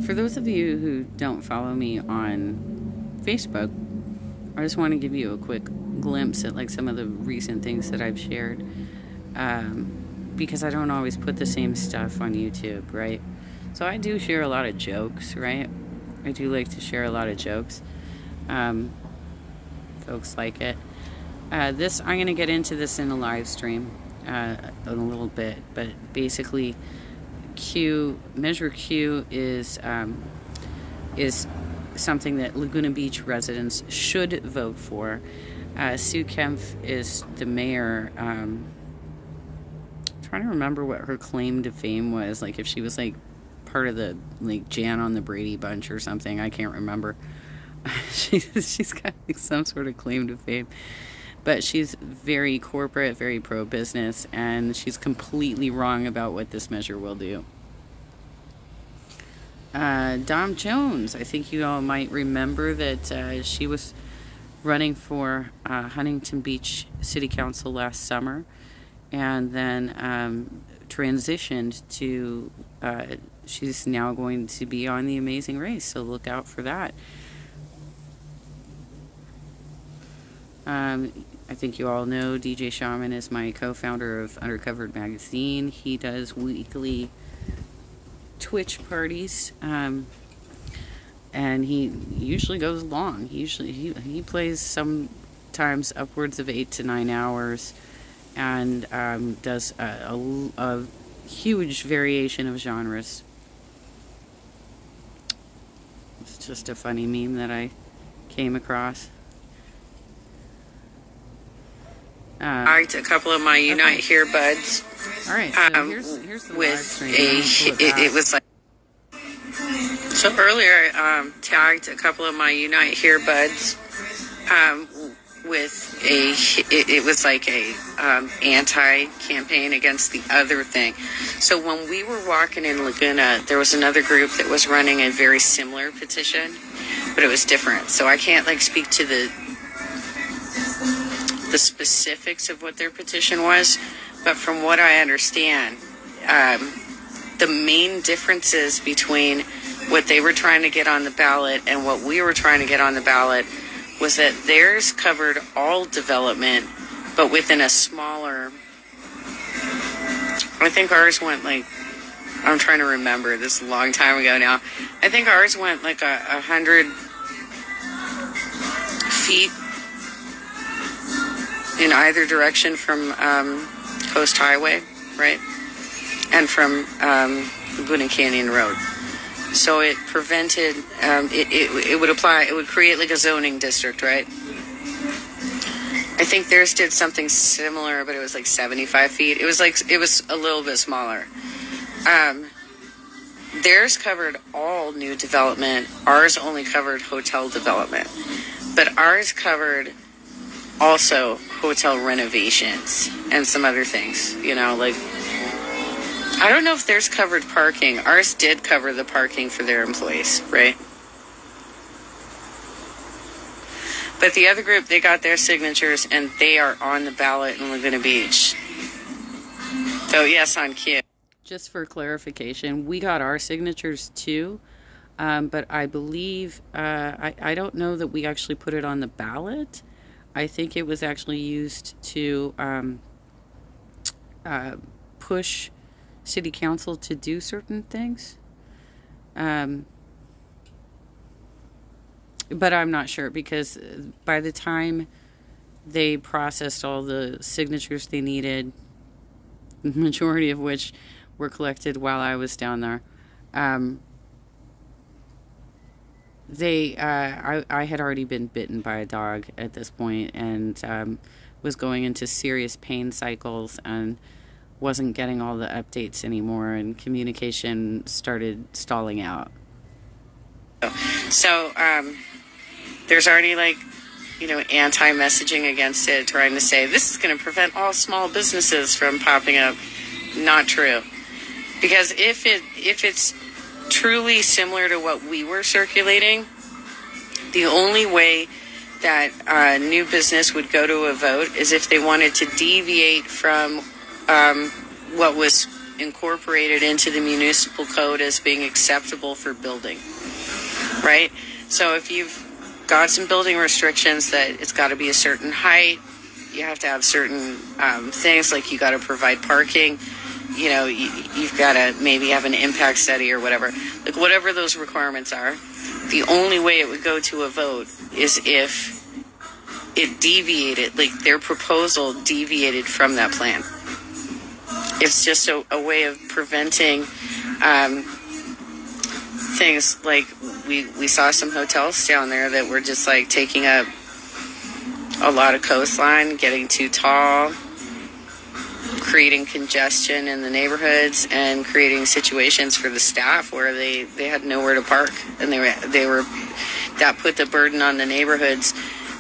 For those of you who don't follow me on Facebook, I just want to give you a quick glimpse at like some of the recent things that I've shared, because I don't always put the same stuff on YouTube, right? So I do share a lot of jokes, right? I do like to share a lot of jokes. Folks like it. I'm going to get into this in a live stream in a little bit, but basically Measure Q is something that Laguna Beach residents should vote for. Sue Kempf is the mayor. Trying to remember what her claim to fame was, like if she was like part of the like Jan on the Brady Bunch or something. I can't remember. She's got like some sort of claim to fame, but she's very corporate, very pro-business, and she's completely wrong about what this measure will do. Dom Jones, I think you all might remember that she was running for Huntington Beach City Council last summer, and then transitioned to, she's now going to be on The Amazing Race, so look out for that. I think you all know DJ Shaman is my co-founder of Undercovered Magazine. He does weekly Twitch parties, and he usually goes long. He plays sometimes upwards of 8 to 9 hours, and does a huge variation of genres. It's just a funny meme that I came across. A couple of my Unite earbuds. All right, so here's the live stream. It was like, so earlier tagged a couple of my Unite earbuds with it was like a anti-campaign against the other thing. So when we were walking in Laguna, there was another group that was running a very similar petition, but it was different. So I can't like speak to the specifics of what their petition was, but from what I understand, the main differences between what they were trying to get on the ballot and what we were trying to get on the ballot was that theirs covered all development, but within a smaller, I think ours went like, I'm trying to remember, this is a long time ago now, I think ours went like 100 feet in either direction from Coast Highway, right? And from Laguna Canyon Road. So it prevented, it would apply, it would create like a zoning district, right? I think theirs did something similar, but it was like 75 feet. It was a little bit smaller. Theirs covered all new development. Ours only covered hotel development. But ours covered also hotel renovations and some other things, you know, like, I don't know if theirs covered parking. Ours did cover the parking for their employees, right? But the other group, they got their signatures and they are on the ballot in Laguna Beach. So yes, on cue. Just for clarification, we got our signatures too, but I believe, I don't know that we actually put it on the ballot. I think it was actually used to push city council to do certain things. But I'm not sure, because by the time they processed all the signatures they needed, the majority of which were collected while I was down there, I had already been bitten by a dog at this point, and was going into serious pain cycles and wasn't getting all the updates anymore, and communication started stalling out. So there's already like, you know, anti-messaging against it, trying to say this is going to prevent all small businesses from popping up. Not true, because if it's truly similar to what we were circulating, the only way that new business would go to a vote is if they wanted to deviate from what was incorporated into the municipal code as being acceptable for building, right? So if you've got some building restrictions that it's got to be a certain height, you have to have certain things, like you got to provide parking, you know, you've got to maybe have an impact study or whatever, like whatever those requirements are. The only way it would go to a vote is if it deviated, like their proposal deviated from that plan. It's just a way of preventing things like we saw some hotels down there that were just like taking up a lot of coastline, getting too tall, creating congestion in the neighborhoods, and creating situations for the staff where they had nowhere to park, and they were that put the burden on the neighborhoods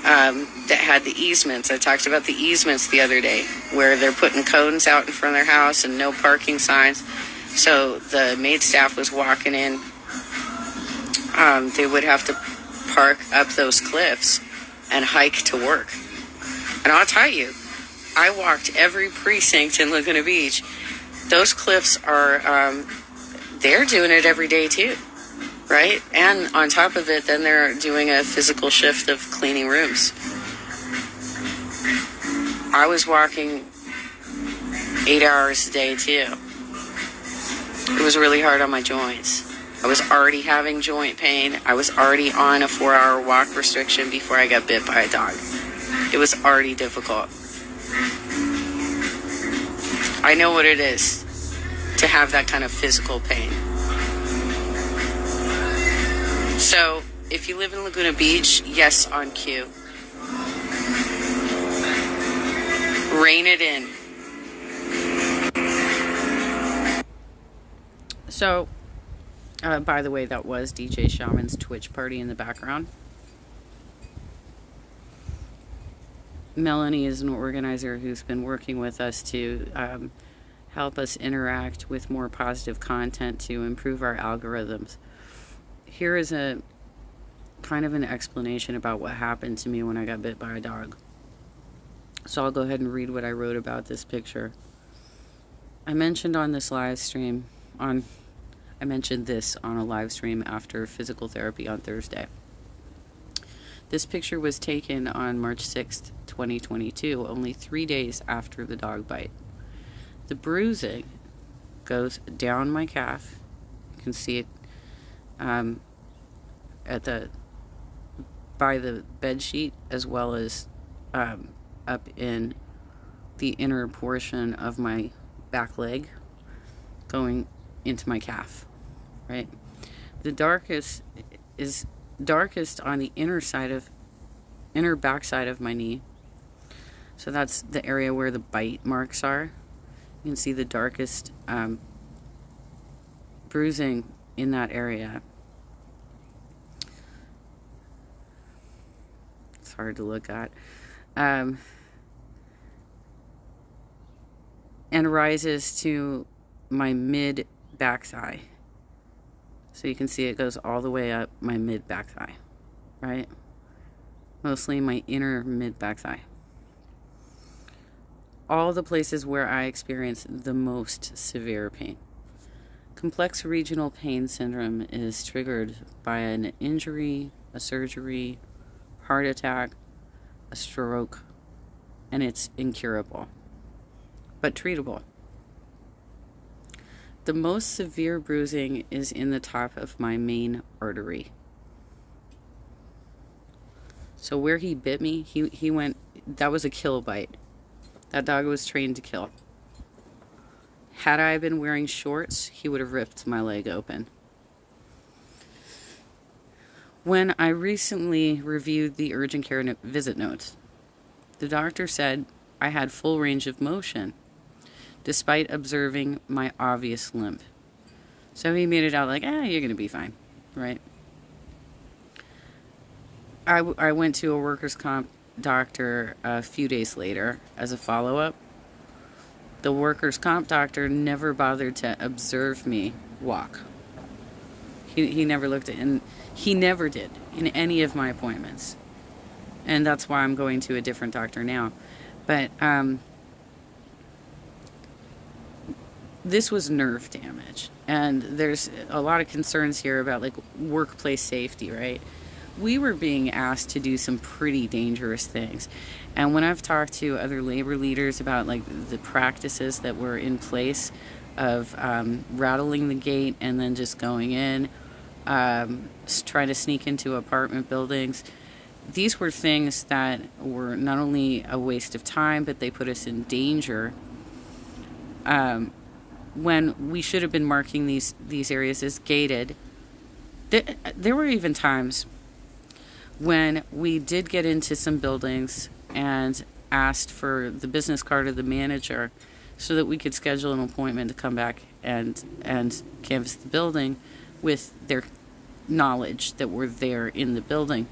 that had the easements. I talked about the easements the other day, where they're putting cones out in front of their house and no parking signs. So the maid staff was walking in. They would have to park up those cliffs and hike to work. And I'll tell you, I walked every precinct in Laguna Beach. Those cliffs are, they're doing it every day too, right? And on top of it, then they're doing a physical shift of cleaning rooms. I was walking 8 hours a day too. It was really hard on my joints. I was already having joint pain. I was already on a 4-hour walk restriction before I got bit by a dog. It was already difficult. I know what it is to have that kind of physical pain. So, if you live in Laguna Beach, yes, on cue. Rein it in. So, by the way, that was DJ Shaman's Twitch party in the background. Melanie is an organizer who's been working with us to help us interact with more positive content to improve our algorithms. Here is a kind of an explanation about what happened to me when I got bit by a dog. So I'll go ahead and read what I wrote about this picture. I mentioned on this live stream, I mentioned this on a live stream after physical therapy on Thursday. This picture was taken on March 6th, 2022, only 3 days after the dog bite. The bruising goes down my calf. You can see it by the bed sheet, as well as up in the inner portion of my back leg, going into my calf, right? The darkest is darkest on the inner back side of my knee. So that's the area where the bite marks are. You can see the darkest bruising in that area. It's hard to look at. And rises to my mid back thigh. So you can see it goes all the way up my mid back thigh, right? Mostly my inner mid back thigh. All the places where I experience the most severe pain. Complex regional pain syndrome is triggered by an injury, a surgery, heart attack, a stroke, and it's incurable, but treatable. The most severe bruising is in the top of my main artery. So where he bit me, he went, that was a kill bite. That dog was trained to kill. Had I been wearing shorts, he would have ripped my leg open. When I recently reviewed the urgent care visit notes, the doctor said I had full range of motion, despite observing my obvious limp. So he made it out like, you're going to be fine, right? I went to a workers' comp doctor a few days later as a follow-up. The workers' comp doctor never bothered to observe me walk. He never looked at, and he never did in any of my appointments. And that's why I'm going to a different doctor now. But this was nerve damage. And there's a lot of concerns here about like workplace safety, right? We were being asked to do some pretty dangerous things. And when I've talked to other labor leaders about like the practices that were in place of rattling the gate and then just going in, trying to sneak into apartment buildings, these were things that were not only a waste of time, but they put us in danger. When we should have been marking these areas as gated. There were even times when we did get into some buildings and asked for the business card of the manager so that we could schedule an appointment to come back and canvass the building with their knowledge that we're there in the building.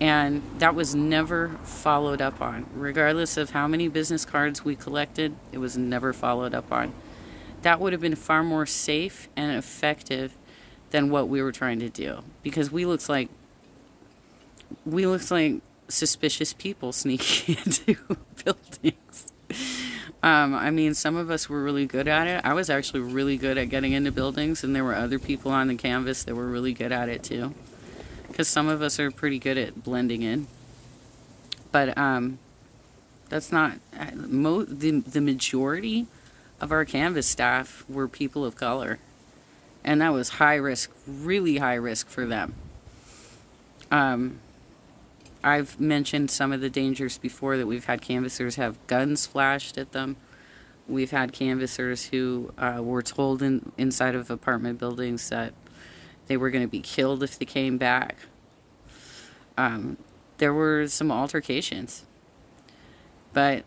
And that was never followed up on. Regardless of how many business cards we collected, it was never followed up on. That would have been far more safe and effective than what we were trying to do, because we looked like suspicious people sneaking into buildings. I mean, some of us were really good at it. I was actually really good at getting into buildings, and there were other people on the canvas that were really good at it too, because some of us are pretty good at blending in. But that's not the majority of our canvas staff were people of color, and that was high risk, really high risk for them. I've mentioned some of the dangers before, that we've had canvassers have guns flashed at them. We've had canvassers who were told inside of apartment buildings that they were going to be killed if they came back. There were some altercations. But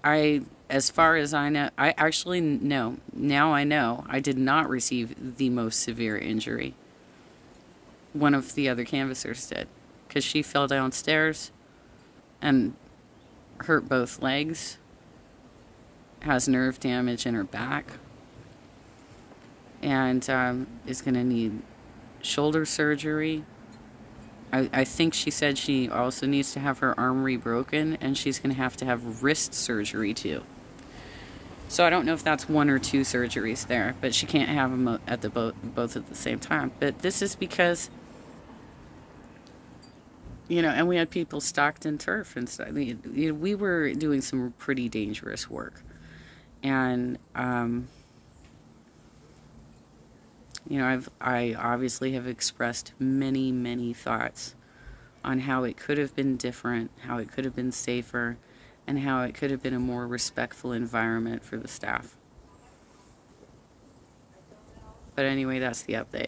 as far as I know, I actually know, now I know, I did not receive the most severe injury. One of the other canvassers did, because she fell downstairs and hurt both legs, has nerve damage in her back, and is going to need shoulder surgery. I think she said she also needs to have her arm rebroken, and she's going to have wrist surgery too. So I don't know if that's one or two surgeries there, but she can't have them at both at the same time. But this is because, and we had people stocked in turf and stuff. We were doing some pretty dangerous work. And, I obviously have expressed many, many thoughts on how it could have been different, how it could have been safer, and how it could have been a more respectful environment for the staff. But anyway, that's the update.